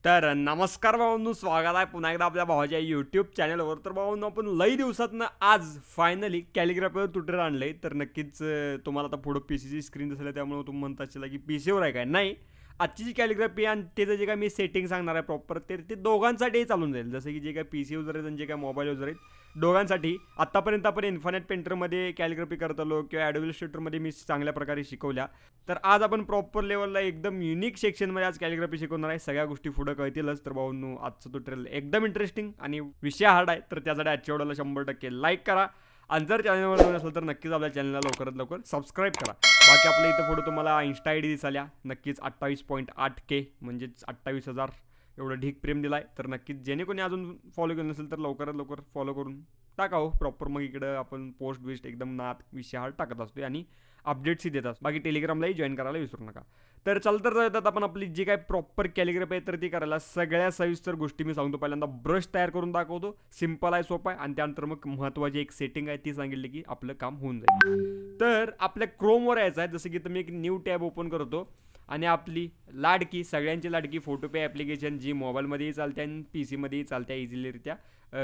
तर नमस्कार भावांनो, स्वागत आहे पुन्हा एकदा आपल्या भावाच्या यूट्यूब चॅनलवर. तर भावांनो, आपण लई दिवसातनं आज फायनली कॅलिग्राफीवर ट्युटर आणलंय. तर नक्कीच तुम्हाला आता पुढं पी सीची स्क्रीन दिसली, त्यामुळे तुम्ही म्हणता असाल की पी सीवर आहे काय. नाही, आजची जी कॅलिग्राफी आणि त्याचं जे काय मी सेटिंग सांगणार आहे प्रॉपर, ते दोघांसाठी चालून जाईल. जसं की जे काय पी सी युजर आहेत आणि जे काय मोबाईल युजर आहेत, दोघांसाठी. आत्तापर्यंत आपण इन्फिनिट पेंटरमध्ये कॅलिग्राफी करत आलो किंवा ॲडोबी इलस्ट्रेटरमध्ये मी चांगल्या प्रकारे शिकवल्या. तर आज आपण प्रॉपर लेवलला एकदम युनिक सेक्शनमध्ये आज कॅलिग्राफी शिकवणार आहे. सगळ्या गोष्टी पुढं कळतीलच. तर भाऊंनो, आजचं ट्युटोरियल एकदम इंटरेस्टिंग आणि विषय हार्ड आहे. तर त्यासाठी आजच्या व्हिडिओला 100% लाईक करा आणि जर चॅनलवर नवीन असेल तर नक्कीच आपल्या चॅनलला लवकरात लवकर सबस्क्राईब करा. बाकी आपल्या इथं पुढे तुम्हाला इन्स्टा आय डी दिसाल्या. नक्कीच 28.8K म्हणजेच 28,000 एवढं ढीक प्रेम दिलाय. तर नक्कीच जेणे कोणी अजून फॉलो केलं नसेल तर लवकरात लवकर फॉलो करून टाका हो प्रॉपर. मग इकडं आपण पोस्ट बिस्ट एकदम नात विषय हार्ड टाकत असतो आणि अपडेट्सही देत असतो. बाकी टेलिग्रामलाही जॉईन करायला विसरू नका. तर चालतं जातात आपण आपली जी काय प्रॉपर कॅलिग्राफी आहे तर ती करायला सगळ्या सविस्तर गोष्टी मी सांगतो. पहिल्यांदा ब्रश तयार करून दाखवतो, सिम्पल आहे, सोपं आहे. आणि त्यानंतर मग महत्त्वाची एक सेटिंग आहे ती सांगितली की आपलं काम होऊन जाईल. तर आपल्या क्रोमवर यायचं आहे. जसं की तुम्ही एक न्यू टॅब ओपन करतो आणि आपली लाडकी, सगळ्यांची लाडकी फोटोपे ॲप्लिकेशन जी मोबाईलमध्येही चालते आणि पी सीमध्येही चालते इझिलीरित्या.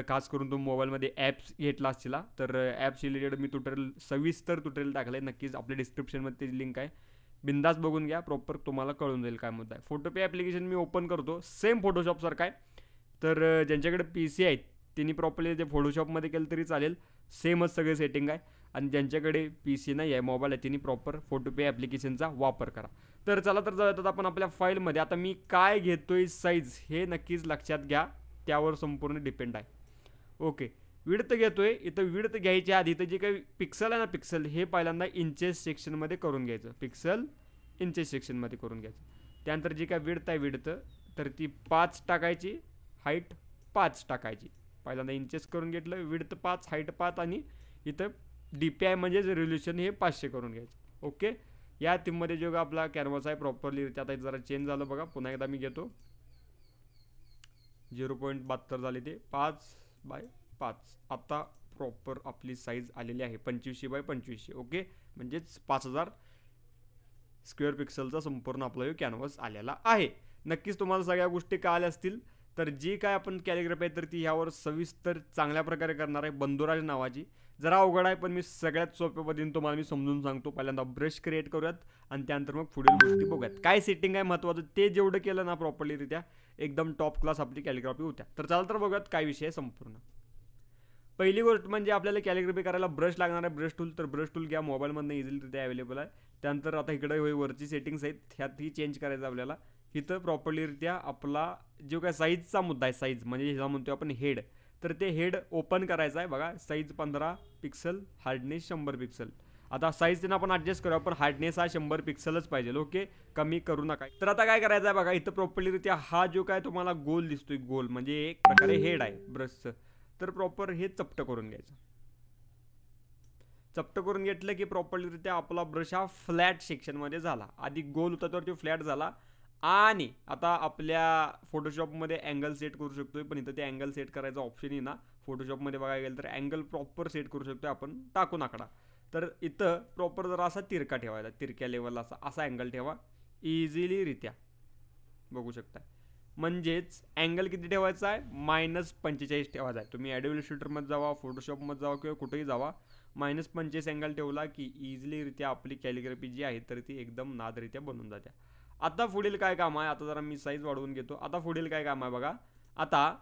खास करून तुम्ही मोबाईलमध्ये ॲप्स घेतला असला तर ॲप्स रिलेटेड मी ट्युटोरियल सविस्तर ट्युटोरियल टाकलं आहे. नक्कीच आपल्या डिस्क्रिप्शनमध्ये त्याची लिंक आहे, बिंदास बघून घ्या. प्रॉपर तुम्हाला कळून जाईल काय मुद्दा आहे. फोटोपे ॲप्लिकेशन मी ओपन करतो, सेम फोटोशॉपसारखं आहे. तर ज्यांच्याकडे पी सी आहेत त्यांनी प्रॉपरली ते फोटोशॉपमध्ये केलं तरी चालेल, सेमच सगळे सेटिंग आहे. आणि ज्यांच्याकडे पी सी नाही आहे, मोबाईल आहे, त्यांनी प्रॉपर फोटोपे ॲप्लिकेशनचा वापर करा. तर चला तर जातात आपण आपल्या फाईलमध्ये. आता मी काय घेतोय साईज हे नक्कीच लक्षात घ्या, त्यावर संपूर्ण डिपेंड आहे. ओके, विड्थ घेतोय. इथं विड्थ घ्यायच्या आधी इथं जे काही पिक्सल आहे ना, पिक्सल हे पहिल्यांदा इंचेस सेक्शनमध्ये करून घ्यायचं. पिक्सल इंचेस सेक्शनमध्ये करून घ्यायचं. त्यानंतर जी काय विड्थ आहे, विड्थ तर ती 5 टाकायची, हाईट 5 टाकायची. पहिल्यांदा इंचेस करून घेतलं, विड्थ 5, हाईट 5 आणि इथं DPI म्हणजेच रिझोल्यूशन हे 500 करून घ्यायचं. ओके, या थीममध्ये जो आपला कॅनव्हास आहे प्रॉपरली आता जरा चेंज झालं बघा. पुन्हा एकदा मी घेतो, 0.72 झाले ते 5x5. आता प्रॉपर आपली साईज आलेली आहे 25x25. ओके, म्हणजेच 5000 स्क्वेअर पिक्सलचा संपूर्ण आपला कॅनव्हास आलेला आहे. नक्कीच तुम्हाला सगळ्या गोष्टी कळाल्या असतील. तर जी काय आपण कॅलिग्राफी आहे तर ती ह्यावर सविस्तर चांगल्या प्रकारे करणार आहे. बंधुराज नावाची जरा अवघड आहे, पण मी सगळ्यात सोप्या पद्धतीने तुम्हाला मी समजून सांगतो. पहिल्यांदा ब्रश क्रिएट करूयात आणि त्यानंतर मग पुढील गोष्टी बघूयात. काय सेटिंग आहे महत्त्वाचं ते जेवढं केलं ना प्रॉपरलीरित्या एकदम टॉप क्लास आपली कॅलिग्राफी होत्या. तर चाल तर बघूयात काय विषय आहे संपूर्ण. पहिली गोष्ट म्हणजे आपल्याला कॅलिग्राफी करायला ब्रश लागणार आहे, ब्रश टूल. तर ब्रश टूल घ्या, मोबाईलमधनं इझिलीरित्या अवेलेबल आहे. त्यानंतर आता इकडे वरची सेटिंग्स आहेत, ह्यातही चेंज करायचं आपल्याला. इथं प्रॉपरलीरित्या आपला जो काय साईजचा मुद्दा आहे, साईज म्हणजे ह्याला म्हणतो आपण हेड, तर ते हेड ओपन करायचं आहे बघा. Size 15 pixel, hardness 100 pixel. आता साईज त्यांना आपण ॲडजस्ट करूया, पण हार्डनेस हा 100 पिक्सलच पाहिजे. ओके, कमी करू नका. तर आता काय करायचं आहे बघा, इथं प्रॉपरलीरित्या हा जो काय तुम्हाला गोल दिसतोय, गोल म्हणजे एक प्रकारे हेड आहे ब्रशचं. तर प्रॉपर हे चपटं करून घ्यायचं. चपटं करून घेतलं की प्रॉपरलीरित्या आपला ब्रश हा फ्लॅट सेक्शनमध्ये झाला. आधी गोल होता तर तो फ्लॅट झाला. आणि आता आपल्या फोटोशॉपमध्ये अँगल सेट करू शकतोय, पण इथं ते अँगल सेट करायचा ऑप्शन आहे ना फोटोशॉपमध्ये बघायला गेलं तर अँगल प्रॉपर सेट करू शकतोय आपण टाकून आकडा. तर इथं प्रॉपर जरा असा तिरका ठेवायचा, तिरक्या लेवलला असा अँगल ठेवा इझिलीरित्या, बघू शकता. म्हणजेच अँगल किती ठेवायचा आहे, -45 ठेवायचा आहे. तुम्ही ॲडोबी इलस्ट्रेटरमध्ये जावा, फोटोशॉपमध्ये जावा किंवा कुठेही जावा, -45 अँगल ठेवला की इझिलीरित्या आपली कॅलिग्राफी जी आहे तर ती एकदम नादरित्या बनून जाते. आता पुढील काय काम आहे, आता जरा मी साईज वाढवून घेतो. आता पुढील काय काम आहे बघा. आता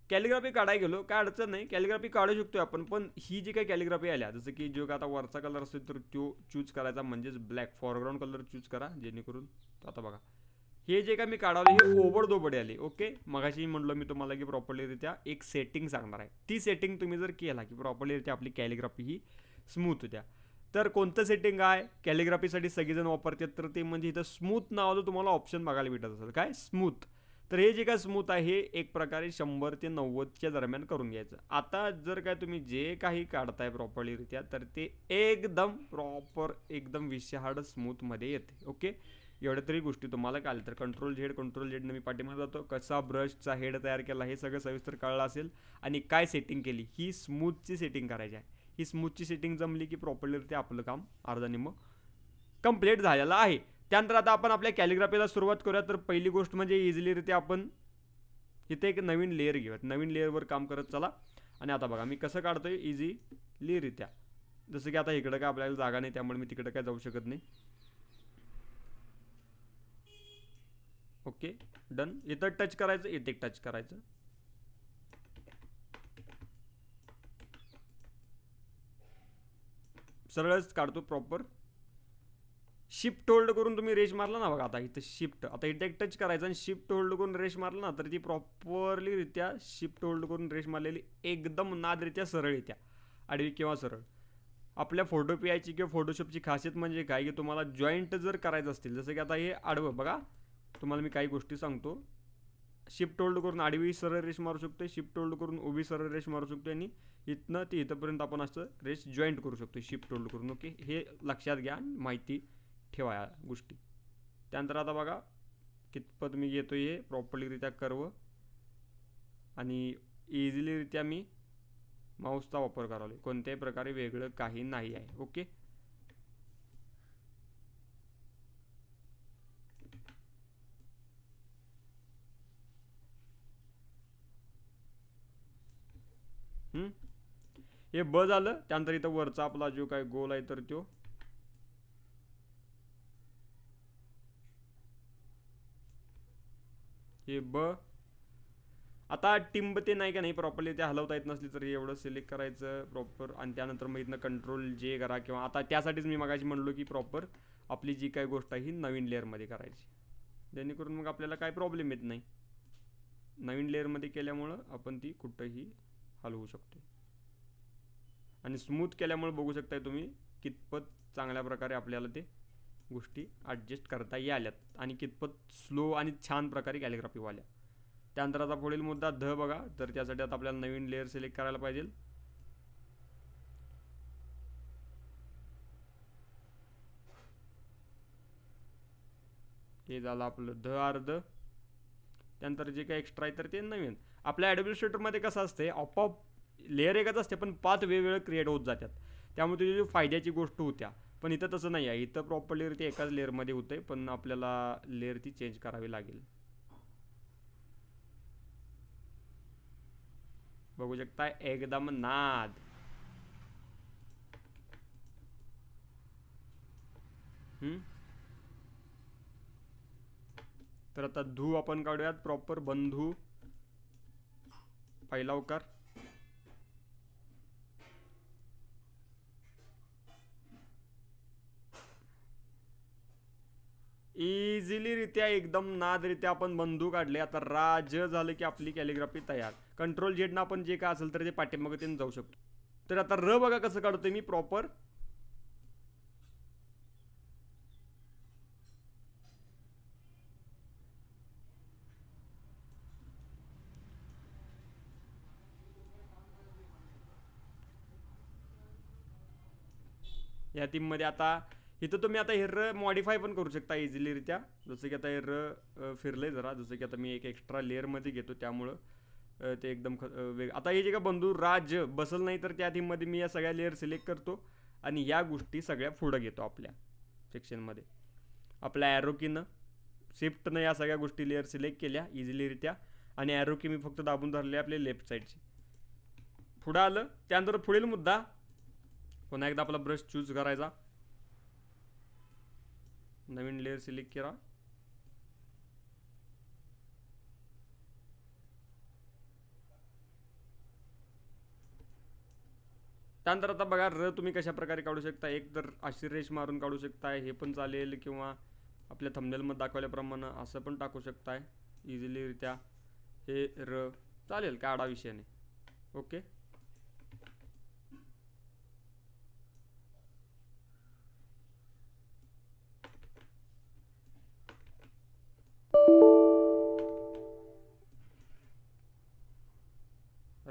कॅलिग्राफी काढायला गेलो, काय अडचण नाही, कॅलिग्राफी काढू शकतो आपण. पण ही जी काही कॅलिग्राफी आल्या, जसं की जो का आता वरचा कलर असेल तर तो चूज करायचा, म्हणजेच ब्लॅक फॉरग्राऊंड कलर चूज करा, जेणेकरून आता बघा हे जे काय मी काढवलं हे ओबडधोबड आली. ओके, मगाशी म्हटलं मी तुम्हाला की प्रॉपरलीरित्या एक सेटिंग सांगणार आहे. ती सेटिंग तुम्ही जर केला की प्रॉपरलीरित्या आपली कॅलिग्राफी ही स्मूथ होत्या. तर कोणतं सेटिंग आहे कॅलिग्राफीसाठी सगळेजण वापरतात, तर ते म्हणजे इथं स्मूथ नावाचं तुम्हाला ऑप्शन बघायला भेटत असेल. काय स्मूथ, तर हे जे काय स्मूथ आहे हे एक प्रकारे 100 ते 90च्या दरम्यान करून घ्यायचं. आता जर काय तुम्ही जे काही काढताय प्रॉपरलीरित्या तर ते एकदम प्रॉपर एकदम विषहार्ड स्मूथमध्ये येते. ओके, एवढ्या तरी गोष्टी तुम्हाला कळल्या. तर कंट्रोल झेडनं मी पाठीमागे जातो. कसा ब्रशचा हेड तयार केला हे सगळं सविस्तर कळलं असेल. आणि काय सेटिंग केली, ही स्मूथची सेटिंग करायची आहे. ही स्मूथची सेटिंग जमली की प्रॉपरलीरित्या आपलं काम अर्धा निम्म कंप्लीट झालेलं आहे. त्यानंतर आता आपण आपल्या कॅलिग्राफीला सुरुवात करूया. तर पहिली गोष्ट म्हणजे इझिलीरित्या आपण इथे एक नवीन लेअर घेऊयात, नवीन लेअरवर काम करत चला. आणि आता बघा मी कसं काढतोय इझिलीरित्या. जसं की आता इकडं काय आपल्याला जागा नाही त्यामुळे मी तिकडं काय जाऊ शकत नाही. Okay done. इथं टच करायचं, इथे टच करायचं. सरळच काढतो प्रॉपर. शिफ्ट होल्ड करून तुम्ही रेश मारला ना बघा, आता इथं शिफ्ट, आता इथे एक टच करायचं आणि शिफ्ट होल्ड करून रेश मारला ना तर ती प्रॉपरलीरित्या शिफ्ट होल्ड करून रेश मारलेली एकदम नादरित्या सरळ येत्या, आडवी किंवा सरळ. आपल्या फोटो पीआयची किंवा फोटोशॉपची खासियत म्हणजे काय की तुम्हाला जॉईंट जर करायचं असतील, जसं की आता हे आडवं बघा, तुम्हाला मी काही गोष्टी सांगतो. शिफ्ट होल्ड करून आडवी सरळ रेश मारू शकतो, शिफ्ट होल्ड करून उभी सरळ रेश मारू शकतो आणि इथनं ते इथंपर्यंत आपण असं रेश जॉईंट करू शकतो शिफ्ट होल्ड करून. ओके हे लक्षात घ्या, माहिती ठेवा या गोष्टी. त्यानंतर आता बघा कितपत मी घेतो हे प्रॉपरलीरित्या कर्व आणि इझिलीरित्या मी माऊसचा वापर करावा, कोणत्याही प्रकारे वेगळं काही नाही आहे. ओके हे ब झालं. त्यानंतर इथं वरचा आपला जो काय गोल आहे तर तो हे ब. आता टिंब ते नाही का नाही प्रॉपरली ते हलवता येत नसली तर एवढं सिलेक्ट करायचं प्रॉपर आणि त्यानंतर मग इथनं कंट्रोल जे करा, किंवा आता त्यासाठीच मी मगाशी म्हणलो की प्रॉपर आपली जी काही गोष्ट आहे ही नवीन लेअरमध्ये करायची, जेणेकरून मग आपल्याला काय प्रॉब्लेम येत नाही. नवीन लेअरमध्ये केल्यामुळं आपण ती कुठंही हलवू शकतो आणि स्मूथ केल्यामुळे बघू शकताय तुम्ही कितपत चांगल्या प्रकारे आपल्याला ते गोष्टी ॲडजस्ट करता याल्यात आणि कितपत स्लो आणि छान प्रकारे कॅलिग्राफी वाल्या. त्यानंतर आता पुढील मुद्दा ध बघा, तर त्यासाठी आता आपल्याला नवीन लेअर सिलेक्ट करायला पाहिजे. हे झालं आपलं ध अर्ध. त्यानंतर जे काही एक्स्ट्रा आहे तर ते नवीन. आपल्या ॲडमिनिस्ट्रेटरमध्ये कसं असते, आपोआप लेअर एकच असते पण 5 वेगवेगळे क्रिएट होत जातात, त्यामुळे तुझी फायद्याची गोष्ट होत्या. पण इथं तसं नाही आहे, इथं प्रॉपरली ते एकाच लेअरमध्ये होते पण आपल्याला लेअर ती चेंज करावी लागेल. बघू शकता एकदम नाद. तर आता धू आपण काढूयात प्रॉपर बंधू, पहिला उकार. इझिलीरित्या एकदम नादरित्या आपण बंधू काढले. आता राज झालं की आपली कॅलिग्राफी तयार. कंट्रोल जेडनं आपण जे काय असेल तर ते पाठीमागे ते जाऊ शकतो. तर आता र बघा कसं काढतोय मी प्रॉपर. या टीममध्ये आता इथं तुम्ही आता हे र मॉडिफाय पण करू शकता इझिलीरित्या. जसं की आता हे र फिरलंय जरा, जसं की आता मी एक एक्स्ट्रा लेअरमध्ये घेतो त्यामुळं ते एकदम आता हे जे का बंधू राज बसल नाही तर त्या टीममध्ये मी या सगळ्या लेअर सिलेक्ट करतो आणि या गोष्टी सगळ्या पुढं घेतो आपल्या सेक्शनमध्ये. आपल्या ॲरो कीनं शिफ्टनं या सगळ्या गोष्टी लेअर सिलेक्ट केल्या इझिलीरित्या आणि ॲरो की मी फक्त दाबून धरले आपल्या लेफ्ट साईडची. पुढं आलं. त्यानंतर पुढील मुद्दा, पुन्हा एकदा आपला ब्रश चूज करायचा, नवीन लेअर सिलेक्ट करा. त्यानंतर आता बघा र तुम्ही कशा प्रकारे काढू शकता. एक तर अशी रेश मारून काढू शकताय, हे पण चालेल, किंवा आपल्या थंबनेलमध्ये दाखवल्याप्रमाणे असं पण टाकू शकताय इझिलीरित्या. हे र चालेल, काय आडा विषय नाही. ओके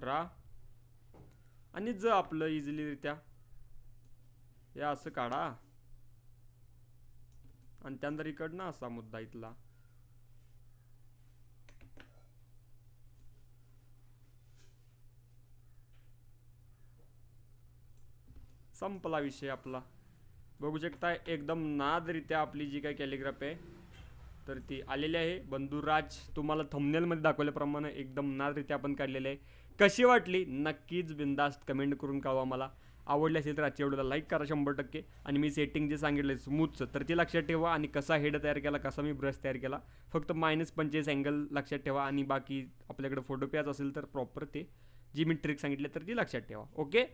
रा आणि ज आपलं इझिलीरित्या हे असं काढा आणि त्यानंतर इकडनं असा मुद्दा इथला. संपला विषय आपला. बघू शकता एकदम नादरित्या आपली जी काही कॅलिग्राफी आहे तर ती आलेली आहे. बंधुराज तुम्हाला थंबनेलमध्ये दाखवल्याप्रमाणे एकदम नादरीत्या आपण काढलेले आहे. कशी वाटली नक्कीच बिंदास्त कमेंट करून कळवा मला. आवडली असेल तर आजच्या व्हिडिओला लाईक करा 100%. आणि मी सेटिंग जे सांगितलं स्मूथचं तर ते लक्षात ठेवा. आणि कसा हेड तयार केला, कसा मी ब्रश तयार केला, फक्त -45 अँगल लक्षात ठेवा. आणि बाकी आपल्याकडे फोटोपॅच असेल तर प्रॉपर ते जी मी ट्रिक सांगितली तर ती लक्षात ठेवा. ओके.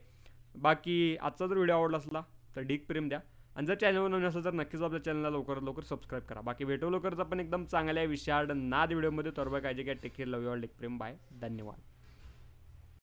बाकी आजचा जर व्हिडिओ आवडला असला तर ढीक प्रेम द्या. आणि जर चॅनलवर नवीन असेल तर नक्कीच आपल्या चॅनलला लवकरात लवकर सबस्क्राईब करा. बाकी भेटू लवकरच आपण एकदम चांगल्या विशाळ नाद व्हिडिओमध्ये. तर काळजी घ्या. Take care. Love you all. ढीक प्रेम. बाय. धन्यवाद.